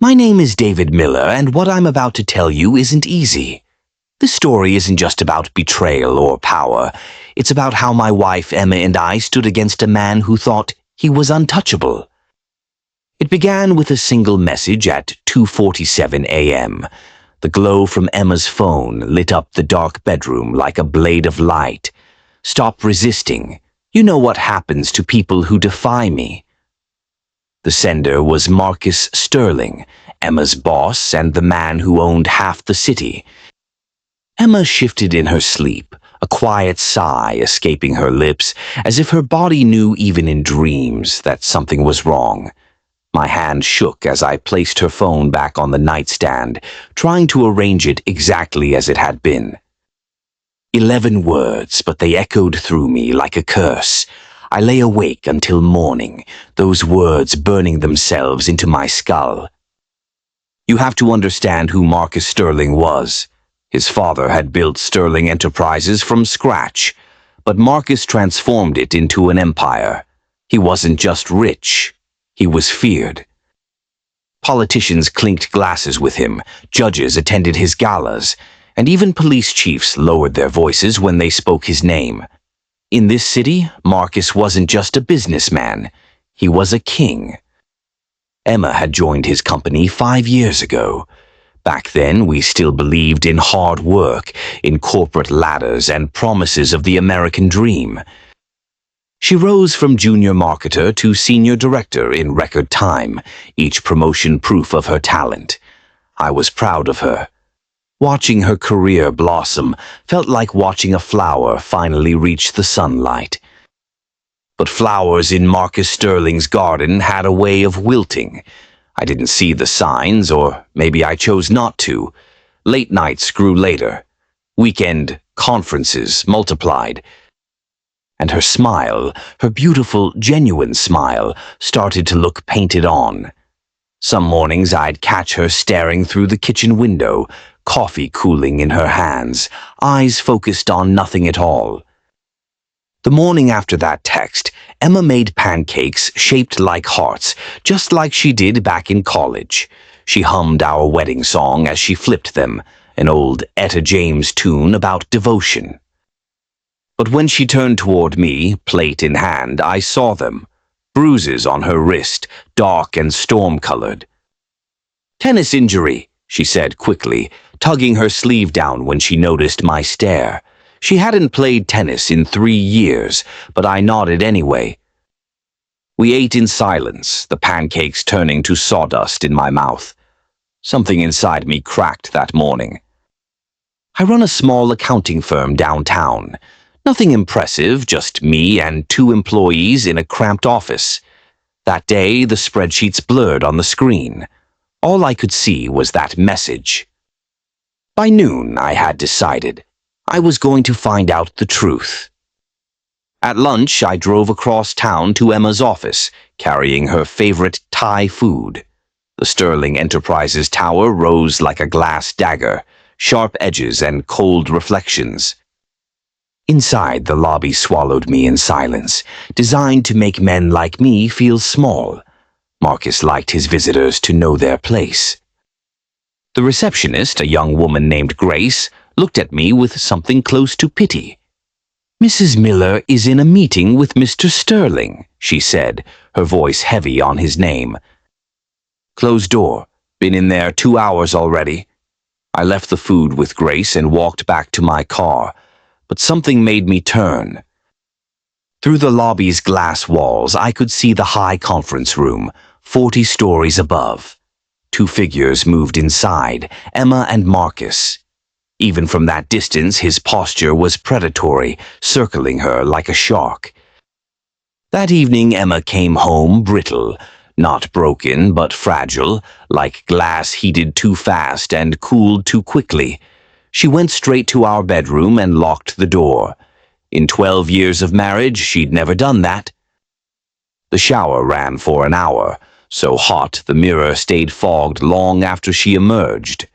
My name is David Miller, and what I'm about to tell you isn't easy. This story isn't just about betrayal or power. It's about how my wife Emma and I stood against a man who thought he was untouchable. It began with a single message at 2:47 a.m. The glow from Emma's phone lit up the dark bedroom like a blade of light. "Stop resisting. You know what happens to people who defy me." The sender was Marcus Sterling, Emma's boss and the man who owned half the city. Emma shifted in her sleep, a quiet sigh escaping her lips, as if her body knew even in dreams that something was wrong. My hand shook as I placed her phone back on the nightstand, trying to arrange it exactly as it had been. 11 words, but they echoed through me like a curse. I lay awake until morning, those words burning themselves into my skull. You have to understand who Marcus Sterling was. His father had built Sterling Enterprises from scratch, but Marcus transformed it into an empire. He wasn't just rich, he was feared. Politicians clinked glasses with him, judges attended his galas, and even police chiefs lowered their voices when they spoke his name. In this city, Marcus wasn't just a businessman, he was a king. Emma had joined his company 5 years ago. Back then, we still believed in hard work, in corporate ladders and promises of the American dream. She rose from junior marketer to senior director in record time, each promotion proof of her talent. I was proud of her. Watching her career blossom felt like watching a flower finally reach the sunlight. But flowers in Marcus Sterling's garden had a way of wilting. I didn't see the signs, or maybe I chose not to. Late nights grew later. Weekend conferences multiplied. And her smile, her beautiful, genuine smile, started to look painted on. Some mornings I'd catch her staring through the kitchen window, coffee cooling in her hands, eyes focused on nothing at all. The morning after that text, Emma made pancakes shaped like hearts, just like she did back in college. She hummed our wedding song as she flipped them, an old Etta James tune about devotion. But when she turned toward me, plate in hand, I saw them. Bruises on her wrist, dark and storm-colored. "Tennis injury," she said quickly, tugging her sleeve down when she noticed my stare. She hadn't played tennis in 3 years, but I nodded anyway. We ate in silence, the pancakes turning to sawdust in my mouth. Something inside me cracked that morning. I run a small accounting firm downtown. Nothing impressive, just me and 2 employees in a cramped office. That day, the spreadsheets blurred on the screen. All I could see was that message. By noon, I had decided. I was going to find out the truth. At lunch, I drove across town to Emma's office, carrying her favorite Thai food. The Sterling Enterprises tower rose like a glass dagger, sharp edges and cold reflections. Inside, the lobby swallowed me in silence, designed to make men like me feel small. Marcus liked his visitors to know their place. The receptionist, a young woman named Grace, looked at me with something close to pity. "Mrs. Miller is in a meeting with Mr. Sterling," she said, her voice heavy on his name. "Closed door. Been in there 2 hours already." I left the food with Grace and walked back to my car, but something made me turn. Through the lobby's glass walls, I could see the high conference room, 40 stories above. 2 figures moved inside, Emma and Marcus. Even from that distance, his posture was predatory, circling her like a shark. That evening, Emma came home brittle, not broken but fragile, like glass heated too fast and cooled too quickly. She went straight to our bedroom and locked the door. In 12 years of marriage, she'd never done that. The shower ran for an hour, so hot the mirror stayed fogged long after she emerged.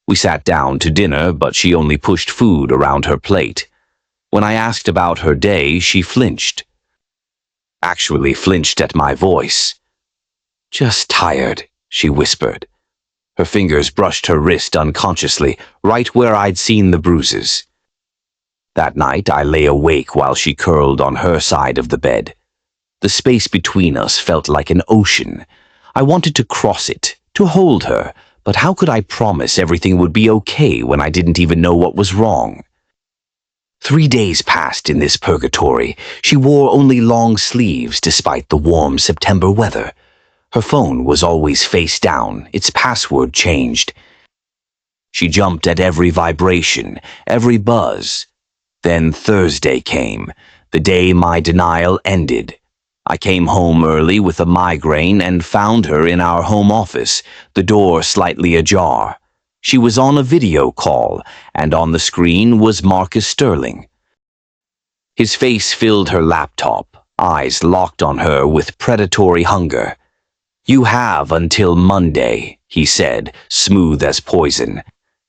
We sat down to dinner, but she only pushed food around her plate. When I asked about her day, she flinched. Actually flinched at my voice. "Just tired," she whispered. Her fingers brushed her wrist unconsciously, right where I'd seen the bruises. That night, I lay awake while she curled on her side of the bed. The space between us felt like an ocean. I wanted to cross it, to hold her, but how could I promise everything would be okay when I didn't even know what was wrong? 3 days passed in this purgatory. She wore only long sleeves despite the warm September weather. Her phone was always face down, its password changed. She jumped at every vibration, every buzz. Then Thursday came, the day my denial ended. I came home early with a migraine and found her in our home office, the door slightly ajar. She was on a video call, and on the screen was Marcus Sterling. His face filled her laptop, eyes locked on her with predatory hunger. "You have until Monday," he said, smooth as poison.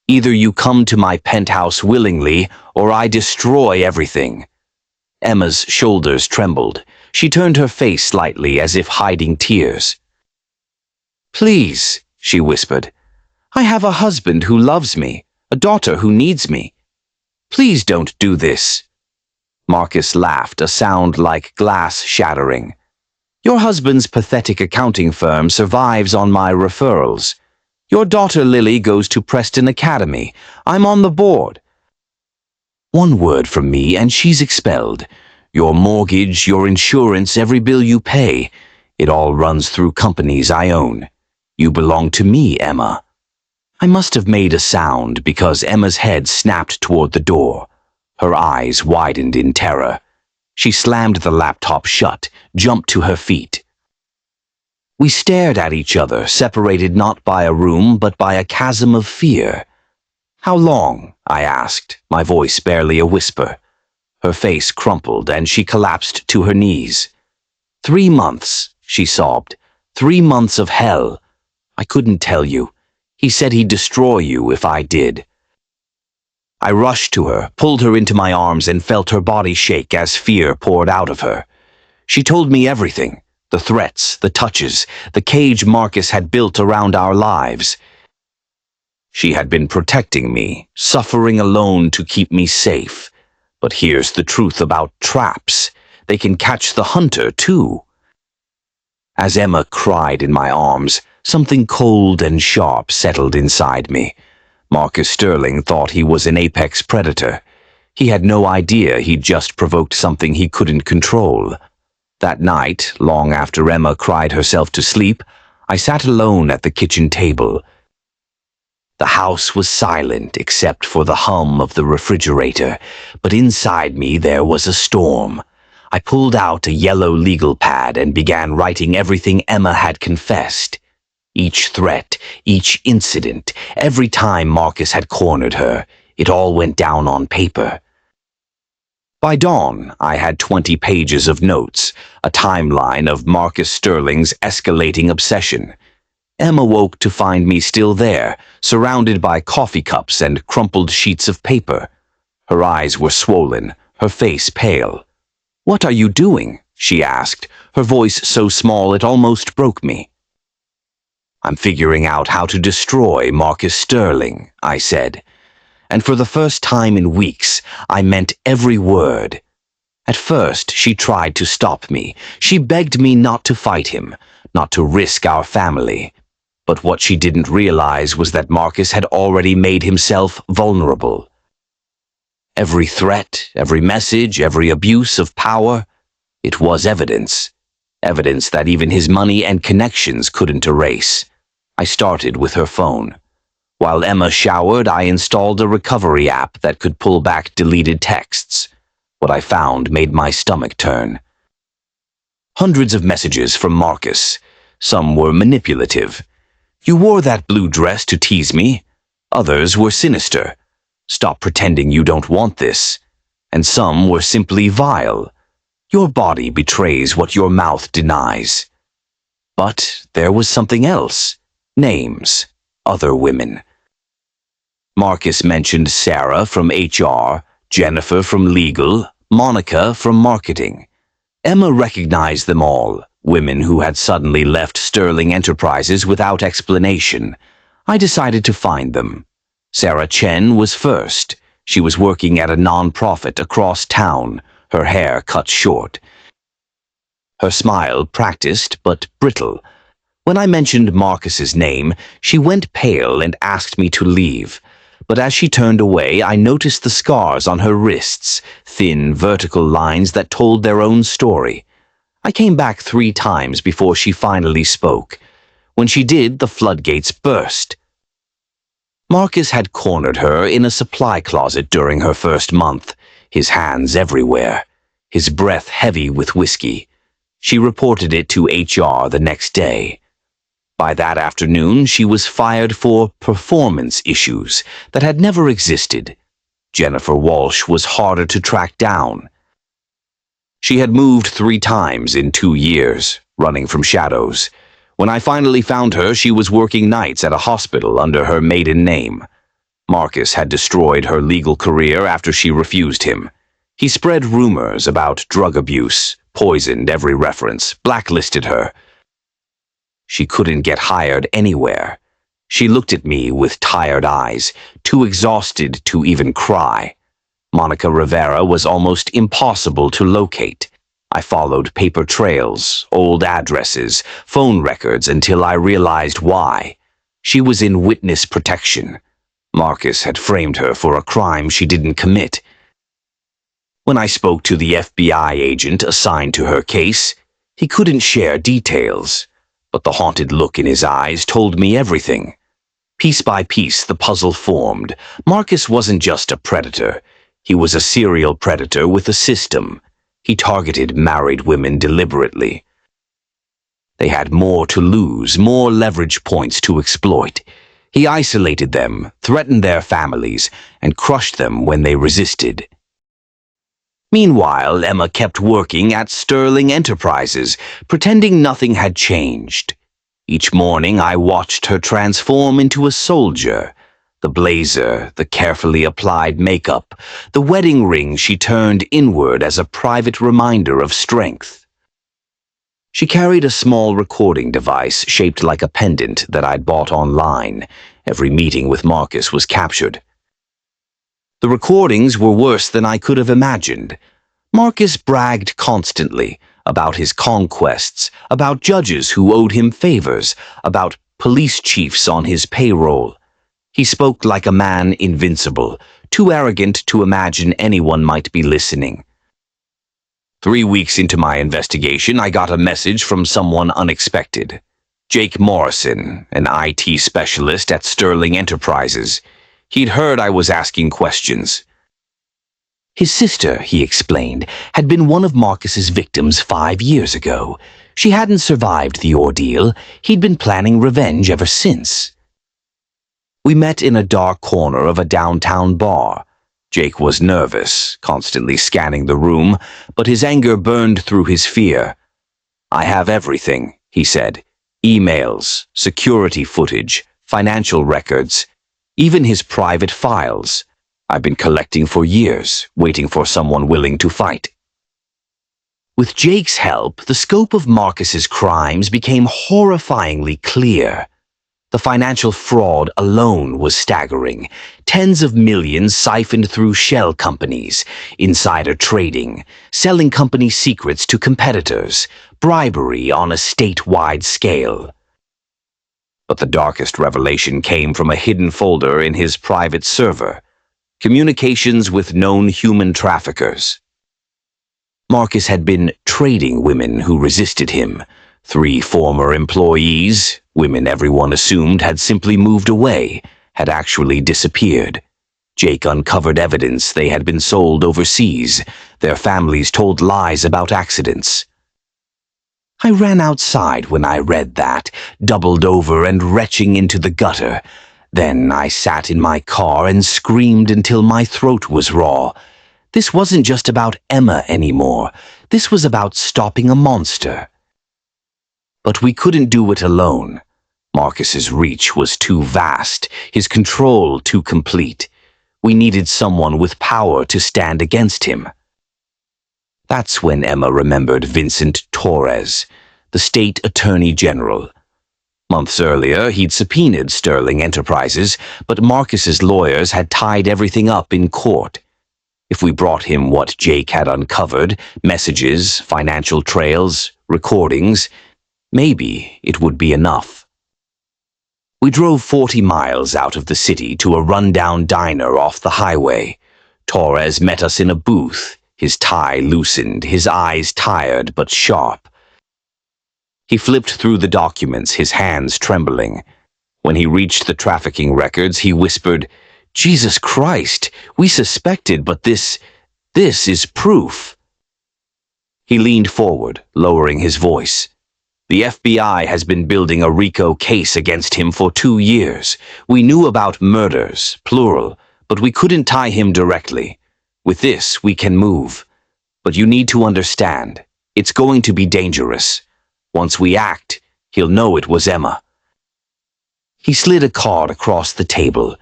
"Either you come to my penthouse willingly, or I destroy everything." Emma's shoulders trembled. She turned her face slightly as if hiding tears. "Please," she whispered. "I have a husband who loves me, a daughter who needs me. Please don't do this." Marcus laughed, a sound like glass shattering. "Your husband's pathetic accounting firm survives on my referrals. Your daughter Lily goes to Preston Academy. I'm on the board. One word from me and she's expelled. Your mortgage, your insurance, every bill you pay. It all runs through companies I own. You belong to me, Emma." I must have made a sound because Emma's head snapped toward the door. Her eyes widened in terror. She slammed the laptop shut, jumped to her feet. We stared at each other, separated not by a room but by a chasm of fear. "How long?" I asked, my voice barely a whisper. Her face crumpled and she collapsed to her knees. 3 months, she sobbed. 3 months of hell. I couldn't tell you. He said he'd destroy you if I did. I rushed to her, pulled her into my arms and felt her body shake as fear poured out of her. She told me everything. The threats, the touches, the cage Marcus had built around our lives. She had been protecting me, suffering alone to keep me safe. But here's the truth about traps. They can catch the hunter, too. As Emma cried in my arms, something cold and sharp settled inside me. Marcus Sterling thought he was an apex predator. He had no idea he'd just provoked something he couldn't control. That night, long after Emma cried herself to sleep, I sat alone at the kitchen table. The house was silent except for the hum of the refrigerator, but inside me there was a storm. I pulled out a yellow legal pad and began writing everything Emma had confessed. Each threat, each incident, every time Marcus had cornered her, it all went down on paper. By dawn, I had 20 pages of notes, a timeline of Marcus Sterling's escalating obsession. Emma woke to find me still there, surrounded by coffee cups and crumpled sheets of paper. Her eyes were swollen, her face pale. "What are you doing?" she asked, her voice so small it almost broke me. "I'm figuring out how to destroy Marcus Sterling," I said. And for the first time in weeks, I meant every word. At first, she tried to stop me. She begged me not to fight him, not to risk our family. But what she didn't realize was that Marcus had already made himself vulnerable. Every threat, every message, every abuse of power, it was evidence. Evidence that even his money and connections couldn't erase. I started with her phone. While Emma showered, I installed a recovery app that could pull back deleted texts. What I found made my stomach turn. Hundreds of messages from Marcus. Some were manipulative. "You wore that blue dress to tease me." Others were sinister. "Stop pretending you don't want this." And some were simply vile. "Your body betrays what your mouth denies." But there was something else. Names. Other women. Marcus mentioned Sarah from HR, Jennifer from legal, Monica from marketing. Emma recognized them all, women who had suddenly left Sterling Enterprises without explanation. I decided to find them. Sarah Chen was first. She was working at a non-profit across town, her hair cut short. Her smile practiced but brittle. When I mentioned Marcus's name, she went pale and asked me to leave. But as she turned away, I noticed the scars on her wrists, thin, vertical lines that told their own story. I came back 3 times before she finally spoke. When she did, the floodgates burst. Marcus had cornered her in a supply closet during her first month, his hands everywhere, his breath heavy with whiskey. She reported it to HR the next day. By that afternoon, she was fired for performance issues that had never existed. Jennifer Walsh was harder to track down. She had moved 3 times in 2 years, running from shadows. When I finally found her, she was working nights at a hospital under her maiden name. Marcus had destroyed her legal career after she refused him. He spread rumors about drug abuse, poisoned every reference, blacklisted her. She couldn't get hired anywhere. She looked at me with tired eyes, too exhausted to even cry. Monica Rivera was almost impossible to locate. I followed paper trails, old addresses, phone records until I realized why. She was in witness protection. Marcus had framed her for a crime she didn't commit. When I spoke to the FBI agent assigned to her case, he couldn't share details, but the haunted look in his eyes told me everything. Piece by piece, the puzzle formed. Marcus wasn't just a predator. He was a serial predator with a system. He targeted married women deliberately. They had more to lose, more leverage points to exploit. He isolated them, threatened their families, and crushed them when they resisted. Meanwhile, Emma kept working at Sterling Enterprises, pretending nothing had changed. Each morning I watched her transform into a soldier. The blazer, the carefully applied makeup, the wedding ring she turned inward as a private reminder of strength. She carried a small recording device shaped like a pendant that I'd bought online. Every meeting with Marcus was captured. The recordings were worse than I could have imagined. Marcus bragged constantly about his conquests, about judges who owed him favors, about police chiefs on his payroll. He spoke like a man invincible, too arrogant to imagine anyone might be listening. 3 weeks into my investigation, I got a message from someone unexpected. Jake Morrison, an IT specialist at Sterling Enterprises. He'd heard I was asking questions. His sister, he explained, had been one of Marcus's victims 5 years ago. She hadn't survived the ordeal. He'd been planning revenge ever since. We met in a dark corner of a downtown bar. Jake was nervous, constantly scanning the room, but his anger burned through his fear. "I have everything," he said. "Emails, security footage, financial records, even his private files. I've been collecting for years, waiting for someone willing to fight." With Jake's help, the scope of Marcus's crimes became horrifyingly clear. The financial fraud alone was staggering. Tens of millions siphoned through shell companies, insider trading, selling company secrets to competitors, bribery on a statewide scale. But the darkest revelation came from a hidden folder in his private server. Communications with known human traffickers. Marcus had been trading women who resisted him. 3 former employees, women everyone assumed had simply moved away, had actually disappeared. Jake uncovered evidence they had been sold overseas. Their families told lies about accidents. I ran outside when I read that, doubled over and retching into the gutter. Then I sat in my car and screamed until my throat was raw. This wasn't just about Emma anymore. This was about stopping a monster. But we couldn't do it alone. Marcus's reach was too vast, his control too complete. We needed someone with power to stand against him. That's when Emma remembered Vincent Torres, the state attorney general. Months earlier, he'd subpoenaed Sterling Enterprises, but Marcus's lawyers had tied everything up in court. If we brought him what Jake had uncovered, messages, financial trails, recordings, maybe it would be enough. We drove 40 miles out of the city to a rundown diner off the highway. Torres met us in a booth, his tie loosened, his eyes tired but sharp. He flipped through the documents, his hands trembling. When he reached the trafficking records, he whispered, "Jesus Christ, we suspected, but this is proof." He leaned forward, lowering his voice. "The FBI has been building a RICO case against him for 2 years. We knew about murders, plural, but we couldn't tie him directly. With this, we can move. But you need to understand, it's going to be dangerous. Once we act, he'll know it was Emma." He slid a card across the table.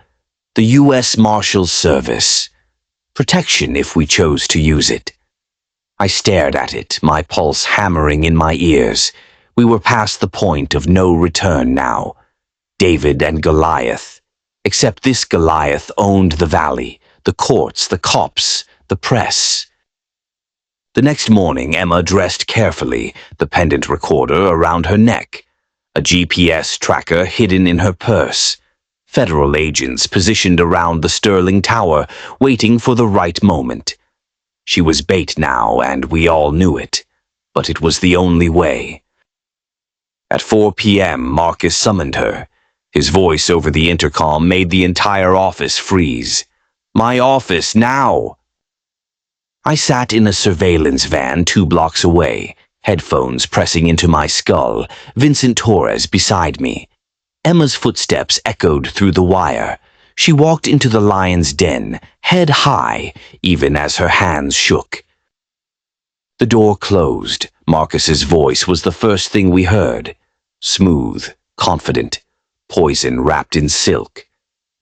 The U.S. Marshals Service. Protection if we chose to use it. I stared at it, my pulse hammering in my ears. We were past the point of no return now. David and Goliath. Except this Goliath owned the valley, the courts, the cops, the press. The next morning, Emma dressed carefully, the pendant recorder around her neck. A GPS tracker hidden in her purse. Federal agents positioned around the Sterling Tower, waiting for the right moment. She was bait now, and we all knew it. But it was the only way. At 4 p.m., Marcus summoned her. His voice over the intercom made the entire office freeze. "My office, now!" I sat in a surveillance van 2 blocks away, headphones pressing into my skull, Vincent Torres beside me. Emma's footsteps echoed through the wire. She walked into the lion's den, head high, even as her hands shook. The door closed. Marcus's voice was the first thing we heard. Smooth, confident, poison wrapped in silk.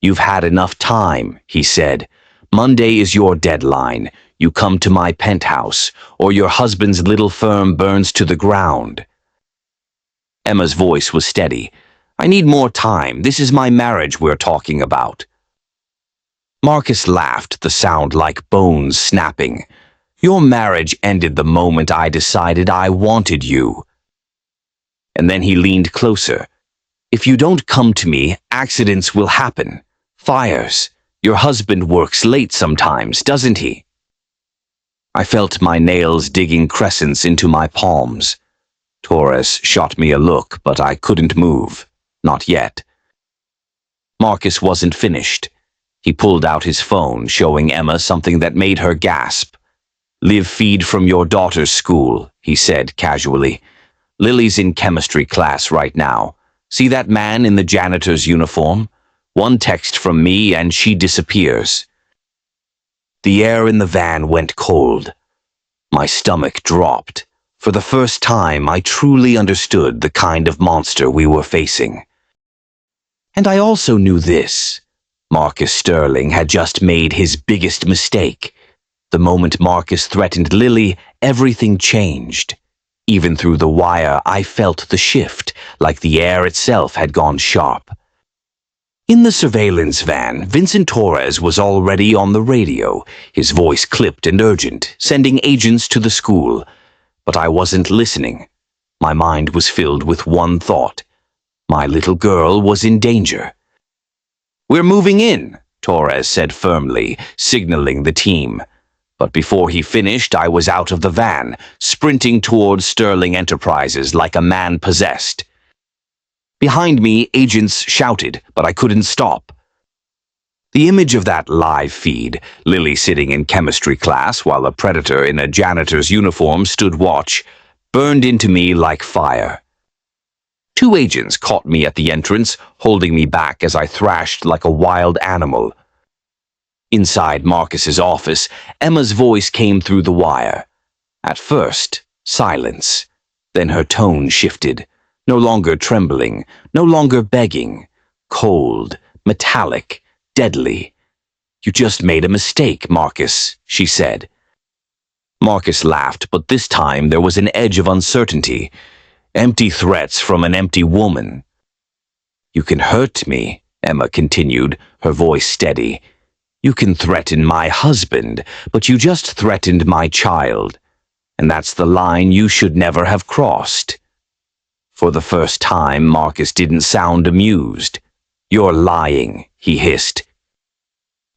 "You've had enough time," he said. "Monday is your deadline. You come to my penthouse, or your husband's little firm burns to the ground." Emma's voice was steady. "I need more time. This is my marriage we're talking about." Marcus laughed, the sound like bones snapping. "Your marriage ended the moment I decided I wanted you." And then he leaned closer. "If you don't come to me, accidents will happen. Fires. Your husband works late sometimes, doesn't he?" I felt my nails digging crescents into my palms. Torres shot me a look, but I couldn't move. Not yet. Marcus wasn't finished. He pulled out his phone, showing Emma something that made her gasp. "Live feed from your daughter's school," he said casually. "Lily's in chemistry class right now. See that man in the janitor's uniform? One text from me and she disappears." The air in the van went cold. My stomach dropped. For the first time, I truly understood the kind of monster we were facing. And I also knew this. Marcus Sterling had just made his biggest mistake. The moment Marcus threatened Lily, everything changed. Even through the wire, I felt the shift, like the air itself had gone sharp. In the surveillance van, Vincent Torres was already on the radio, his voice clipped and urgent, sending agents to the school. But I wasn't listening. My mind was filled with one thought. My little girl was in danger. "We're moving in," Torres said firmly, signaling the team. But before he finished, I was out of the van, sprinting towards Sterling Enterprises like a man possessed. Behind me, agents shouted, but I couldn't stop. The image of that live feed, Lily sitting in chemistry class while a predator in a janitor's uniform stood watch, burned into me like fire. 2 agents caught me at the entrance, holding me back as I thrashed like a wild animal. Inside Marcus's office, Emma's voice came through the wire. At first, silence. Then her tone shifted. No longer trembling, no longer begging. Cold, metallic, deadly. "You just made a mistake, Marcus," she said. Marcus laughed, but this time there was an edge of uncertainty. Empty threats from an empty woman. You can hurt me, Emma continued, her voice steady. You can threaten my husband, but you just threatened my child. And that's the line you should never have crossed. For the first time, Marcus didn't sound amused. You're lying, he hissed.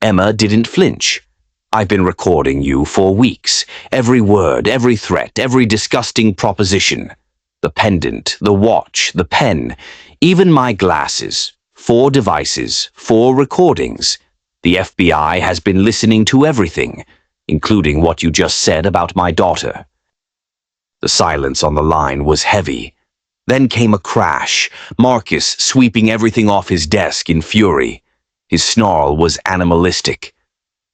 Emma didn't flinch. I've been recording you for weeks. Every word, every threat, every disgusting proposition. The pendant, the watch, the pen, even my glasses. 4 devices, 4 recordings. The FBI has been listening to everything, including what you just said about my daughter. The silence on the line was heavy. Then came a crash, Marcus sweeping everything off his desk in fury. His snarl was animalistic.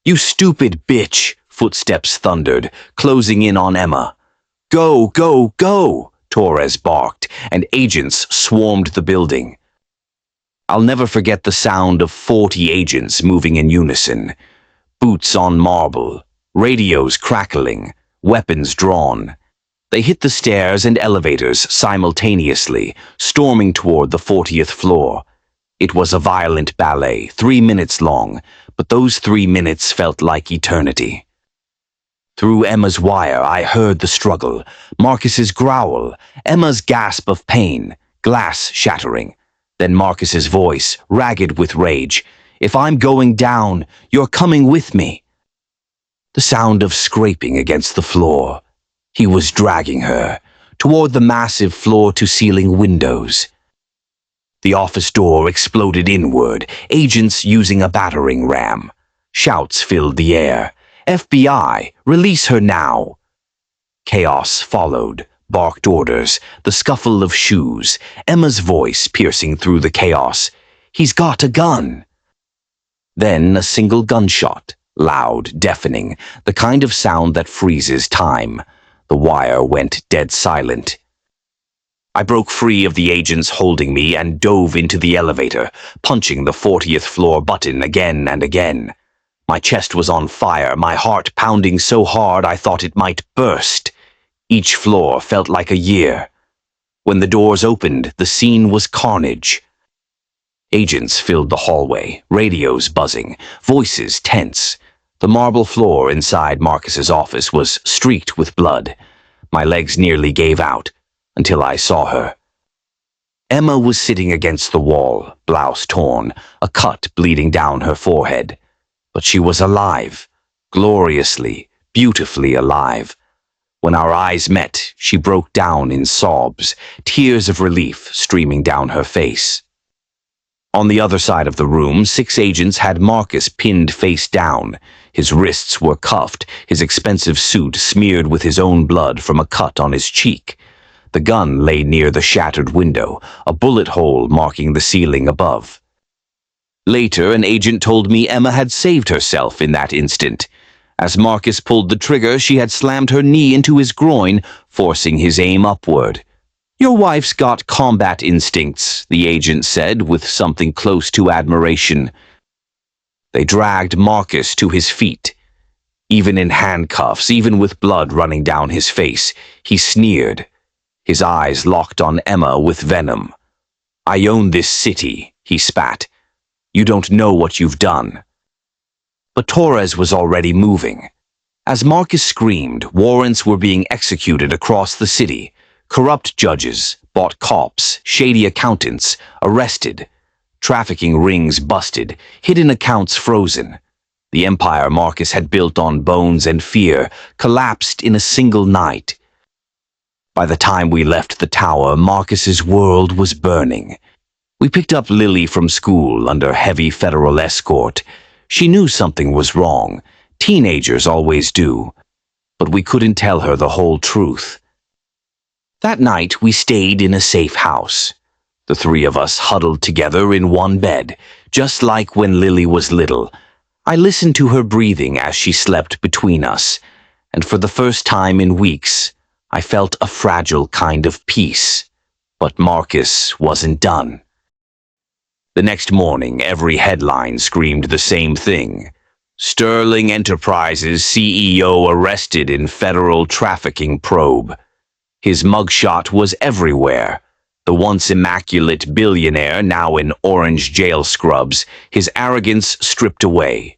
You stupid bitch, footsteps thundered, closing in on Emma. Go, go, go, Torres barked, and agents swarmed the building. I'll never forget the sound of 40 agents moving in unison. Boots on marble, radios crackling, weapons drawn. They hit the stairs and elevators simultaneously, storming toward the 40th floor. It was a violent ballet, 3 minutes long, but those 3 minutes felt like eternity. Through Emma's wire, I heard the struggle, Marcus's growl, Emma's gasp of pain, glass shattering. Then Marcus's voice, ragged with rage. If I'm going down, you're coming with me. The sound of scraping against the floor. He was dragging her toward the massive floor-to-ceiling windows. The office door exploded inward, agents using a battering ram. Shouts filled the air. FBI, release her now. Chaos followed, barked orders, the scuffle of shoes, Emma's voice piercing through the chaos. He's got a gun. Then a single gunshot, loud, deafening, the kind of sound that freezes time. The wire went dead silent. I broke free of the agents holding me and dove into the elevator, punching the 40th floor button again and again. My chest was on fire, my heart pounding so hard I thought it might burst. Each floor felt like a year. When the doors opened, the scene was carnage. Agents filled the hallway, radios buzzing, voices tense. The marble floor inside Marcus's office was streaked with blood. My legs nearly gave out, until I saw her. Emma was sitting against the wall, blouse torn, a cut bleeding down her forehead. But she was alive, gloriously, beautifully alive. When our eyes met, she broke down in sobs, tears of relief streaming down her face. On the other side of the room, 6 agents had Marcus pinned face down. His wrists were cuffed, his expensive suit smeared with his own blood from a cut on his cheek. The gun lay near the shattered window, a bullet hole marking the ceiling above. Later, an agent told me Emma had saved herself in that instant. As Marcus pulled the trigger, she had slammed her knee into his groin, forcing his aim upward. Your wife's got combat instincts, the agent said, with something close to admiration. They dragged Marcus to his feet. Even in handcuffs, even with blood running down his face, he sneered. His eyes locked on Emma with venom. I own this city, he spat. You don't know what you've done. But Torres was already moving. As Marcus screamed, warrants were being executed across the city. Corrupt judges, bought cops, shady accountants, arrested. Trafficking rings busted, hidden accounts frozen. The empire Marcus had built on bones and fear collapsed in a single night. By the time we left the tower, Marcus's world was burning. We picked up Lily from school under heavy federal escort. She knew something was wrong. Teenagers always do. But we couldn't tell her the whole truth. That night, we stayed in a safe house. The 3 of us huddled together in one bed, just like when Lily was little. I listened to her breathing as she slept between us, and for the first time in weeks, I felt a fragile kind of peace. But Marcus wasn't done. The next morning, every headline screamed the same thing. Sterling Enterprises CEO arrested in federal trafficking probe. His mugshot was everywhere. The once immaculate billionaire, now in orange jail scrubs, his arrogance stripped away.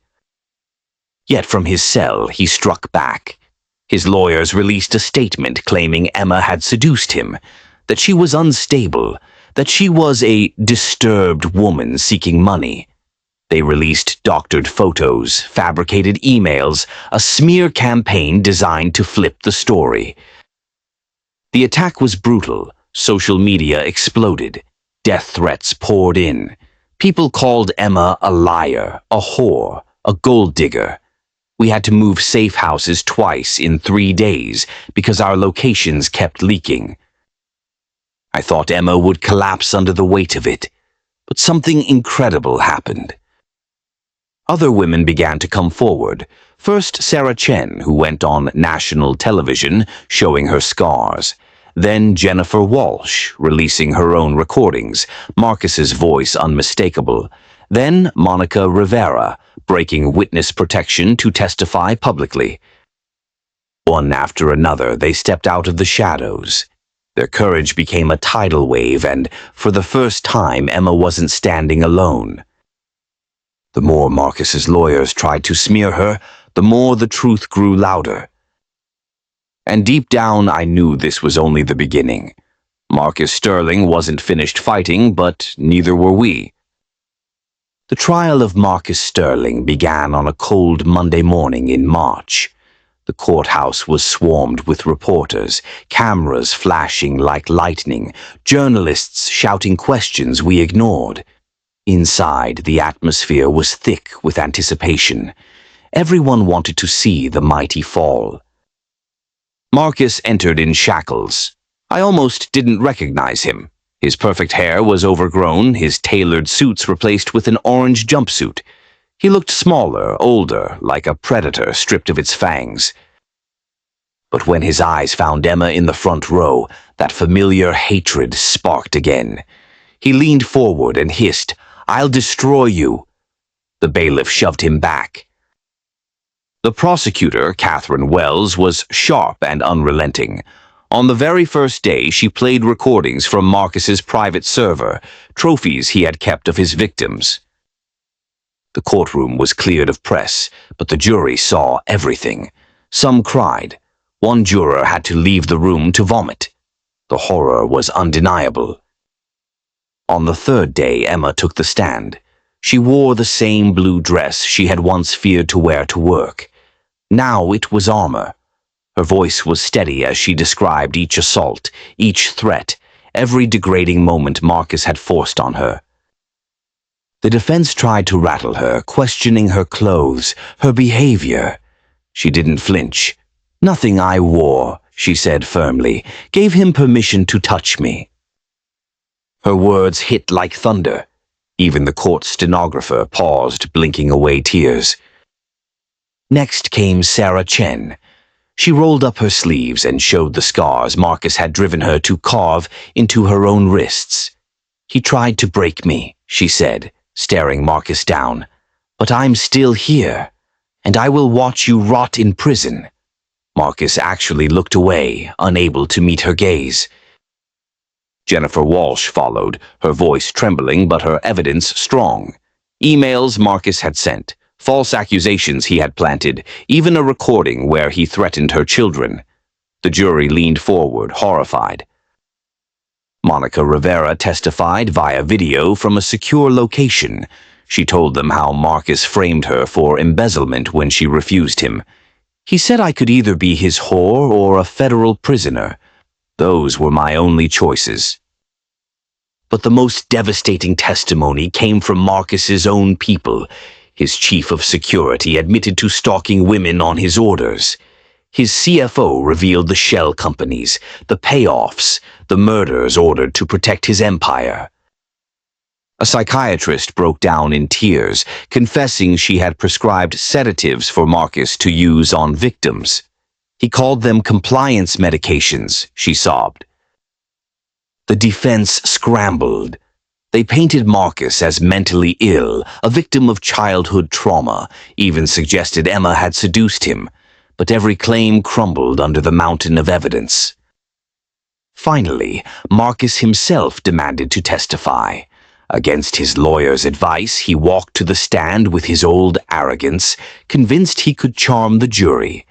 Yet from his cell he struck back. His lawyers released a statement claiming Emma had seduced him, that she was unstable, that she was a disturbed woman seeking money. They released doctored photos, fabricated emails, a smear campaign designed to flip the story. The attack was brutal. Social media exploded. Death threats poured in. People called Emma a liar, a whore, a gold digger. We had to move safe houses twice in 3 days because our locations kept leaking. I thought Emma would collapse under the weight of it, but something incredible happened. Other women began to come forward. First, Sarah Chen, who went on national television showing her scars. Then Jennifer Walsh, releasing her own recordings, Marcus's voice unmistakable. Then Monica Rivera, breaking witness protection to testify publicly. One after another, they stepped out of the shadows. Their courage became a tidal wave, and for the first time, Emma wasn't standing alone. The more Marcus's lawyers tried to smear her, the more the truth grew louder. And deep down, I knew this was only the beginning. Marcus Sterling wasn't finished fighting, but neither were we. The trial of Marcus Sterling began on a cold Monday morning in March. The courthouse was swarmed with reporters, cameras flashing like lightning, journalists shouting questions we ignored. Inside, the atmosphere was thick with anticipation. Everyone wanted to see the mighty fall. Marcus entered in shackles. I almost didn't recognize him. His perfect hair was overgrown, his tailored suits replaced with an orange jumpsuit. He looked smaller, older, like a predator stripped of its fangs. But when his eyes found Emma in the front row, that familiar hatred sparked again. He leaned forward and hissed, "I'll destroy you." The bailiff shoved him back. The prosecutor, Catherine Wells, was sharp and unrelenting. On the very first day, she played recordings from Marcus's private server, trophies he had kept of his victims. The courtroom was cleared of press, but the jury saw everything. Some cried. One juror had to leave the room to vomit. The horror was undeniable. On the third day, Emma took the stand. She wore the same blue dress she had once feared to wear to work. Now it was armor. Her voice was steady as she described each assault, each threat, every degrading moment Marcus had forced on her. The defense tried to rattle her, questioning her clothes, her behavior. She didn't flinch. "Nothing I wore," she said firmly, "gave him permission to touch me." Her words hit like thunder. Even the court stenographer paused, blinking away tears. Next came Sarah Chen. She rolled up her sleeves and showed the scars Marcus had driven her to carve into her own wrists. "He tried to break me," she said, staring Marcus down. "But I'm still here, and I will watch you rot in prison." Marcus actually looked away, unable to meet her gaze. Jennifer Walsh followed, her voice trembling but her evidence strong. Emails Marcus had sent, false accusations he had planted, even a recording where he threatened her children. The jury leaned forward, horrified. Monica Rivera testified via video from a secure location. She told them how Marcus framed her for embezzlement when she refused him. "He said I could either be his whore or a federal prisoner. Those were my only choices." But the most devastating testimony came from Marcus's own people. His chief of security admitted to stalking women on his orders. His CFO revealed the shell companies, the payoffs, the murders ordered to protect his empire. A psychiatrist broke down in tears, confessing she had prescribed sedatives for Marcus to use on victims. He called them compliance medications, she sobbed. The defense scrambled. They painted Marcus as mentally ill, a victim of childhood trauma, even suggested Emma had seduced him, but every claim crumbled under the mountain of evidence. Finally, Marcus himself demanded to testify. Against his lawyer's advice, he walked to the stand with his old arrogance, convinced he could charm the jury.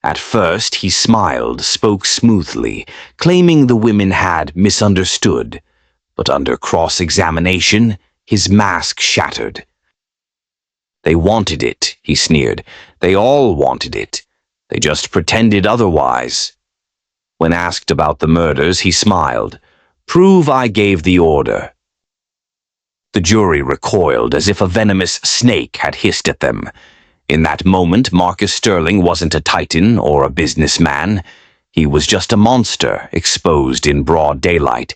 At first, he smiled, spoke smoothly, claiming the women had misunderstood. But under cross-examination, his mask shattered. "They wanted it," he sneered. "They all wanted it. They just pretended otherwise." When asked about the murders, he smiled. "Prove I gave the order." The jury recoiled as if a venomous snake had hissed at them. In that moment, Marcus Sterling wasn't a titan or a businessman. He was just a monster exposed in broad daylight.